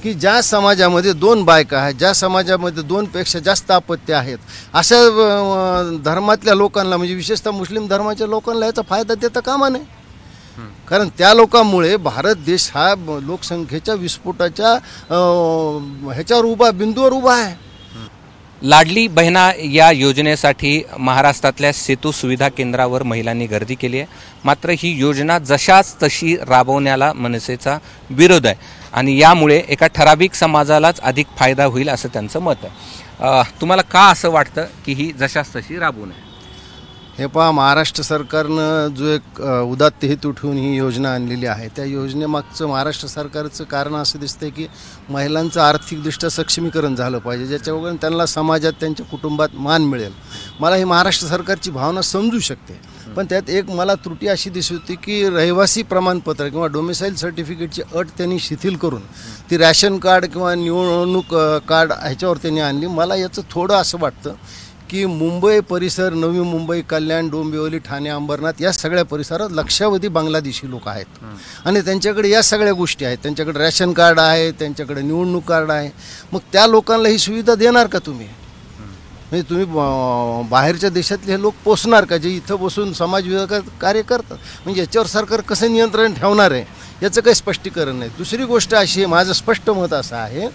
की ज्या समाजामध्ये 2 बायका आहेत, ज्या समाजामध्ये 2 पेक्षा जास्त अपत्य आहेत, अशा धर्मातल्या लोकांना म्हणजे विशेषतः मुस्लिम धर्माच्या लोकांना याचा फायदा देता कामा नये. कारण त्या लोकांमुळे भारत देश हा लोकसंख्येच्या विस्फोटाच्या ह्याच्यावर बिंदूवर उभा आहे. लाडली बहिणा या योजनेसाठी महाराष्ट्रातल्या सेतू सुविधा केंद्रावर महिलांनी गर्दी केली आहे. मात्र ही योजना जशाच तशी राबवण्याला मनसेचा विरोध आहे आणि यामुळे एका ठराविक समाजालाच अधिक फायदा होईल असं त्यांचं मत आहे. तुम्हाला का असं वाटतं की ही जशाच तशी राबवू नये? हे पहा, महाराष्ट्र सरकारनं जो एक उदात्त हेतू ठेवून ही योजना आणलेली आहे, त्या योजनेमागचं महाराष्ट्र सरकारचं कारण असं दिसतंय की महिलांचं आर्थिकदृष्ट्या सक्षमीकरण झालं पाहिजे, ज्याच्यावर त्यांना समाजात त्यांच्या कुटुंबात मान मिळेल. मला ही महाराष्ट्र सरकारची भावना समजू शकते, पण त्यात एक मला त्रुटी अशी दिसत होती की रहिवासी प्रमाणपत्र किंवा डोमिसाईल सर्टिफिकेटची अट त्यांनी शिथिल करून ती रॅशन कार्ड किंवा निवडणूक कार्ड ह्याच्यावर त्यांनी आणली. मला याचं थोडं असं वाटतं की मुंबई परिसर, नवी मुंबई, कल्याण, डोंबिवली, ठाणे, अंबरनाथ या सगळ्या परिसरात लक्षावधी बांगलादेशी लोक आहेत आणि त्यांच्याकडे या सगळ्या गोष्टी आहेत. त्यांच्याकडे रॅशन कार्ड आहे, त्यांच्याकडे निवडणूक कार्ड आहे. मग त्या लोकांना ही सुविधा देणार का तुम्ही? म्हणजे तुम्ही बाहेरच्या देशातले हे लोक पोचणार का, जे इथं बसून समाज विकास कार्य करतात? म्हणजे याच्यावर सरकार कसं नियंत्रण ठेवणार आहे याचं काही स्पष्टीकरण नाही. दुसरी गोष्ट अशी आहे, माझं स्पष्ट मत असं आहे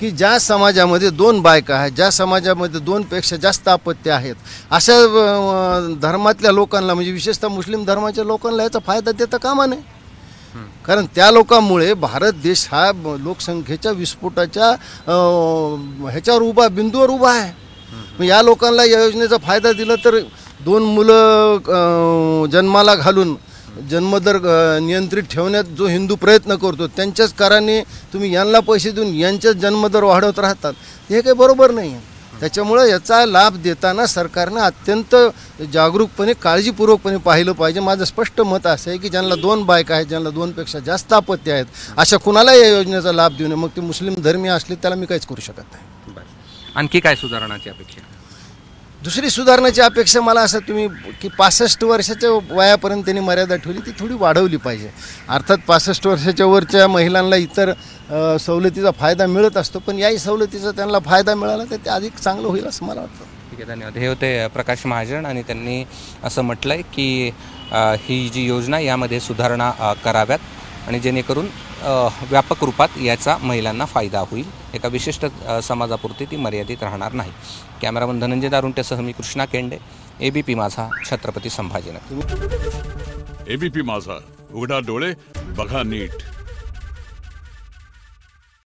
की ज्या समाजामध्ये 2 बायका आहेत, ज्या समाजामध्ये 2 पेक्षा जास्त अपत्य आहेत, अशा धर्मातल्या लोकांना म्हणजे विशेषतः मुस्लिम धर्माच्या लोकांना याचा फायदा देता कामा नये. कारण त्या लोकांमुळे भारत देश हा लोकसंख्येच्या विस्फोटाच्या ह्याच्यावर बिंदूवर उभा आहे. मग या लोकांना या योजनेचा फायदा दिला तर 2 मुलं जन्माला घालून जन्मदर नियंत्रित ठेवण्यात जो हिंदू प्रयत्न करतो, त्यांच्याच काराने तुम्ही यांना पैसे देऊन यांच्याच जन्मदर वाढवत राहतात, हे काही बरोबर नाही. त्याच्यामुळं याचा लाभ देताना सरकारनं अत्यंत जागरूकपणे, काळजीपूर्वकपणे पाहिलं पाहिजे. माझं स्पष्ट मत असं आहे की ज्यांना 2 बायका आहेत, ज्यांना 2 पेक्षा जास्त अपत्य आहेत, अशा कुणाला या योजनेचा लाभ देऊ नये. मग ते मुस्लिम धर्मीय असले त्याला मी काहीच करू शकत नाही. आणखी काय सुधारणाची अपेक्षा? दुसरी सुधारण्याची अपेक्षा मला असं तुम्ही की 65 वर्षाच्या वयापर्यंत त्यांनी मर्यादा ठेवली, ती थोडी वाढवली पाहिजे. अर्थात 65 वर्षाच्या वरच्या महिलांना इतर सवलतीचा फायदा मिळत असतो, पण याही सवलतीचा त्यांना फायदा मिळाला तर ते अधिक चांगलं होईल असं मला वाटतं. ठीक आहे, धन्यवाद. हे होते प्रकाश महाजन आणि त्यांनी असं म्हटलं आहे की ही जी योजना यामध्ये सुधारणा कराव्यात आणि जेणेकरून व्यापक रूपात याचा महिलांना फायदा होईल. एका विशिष्ट समाजापुरती ती मर्यादित राहणार नाही. कॅमेरामन धनंजय दारुंट्यासह मी कृष्णा केंडे, एबीपी माझा, छत्रपती संभाजीनगर. एबीपी माझा, उघडा डोळे बघा नीट.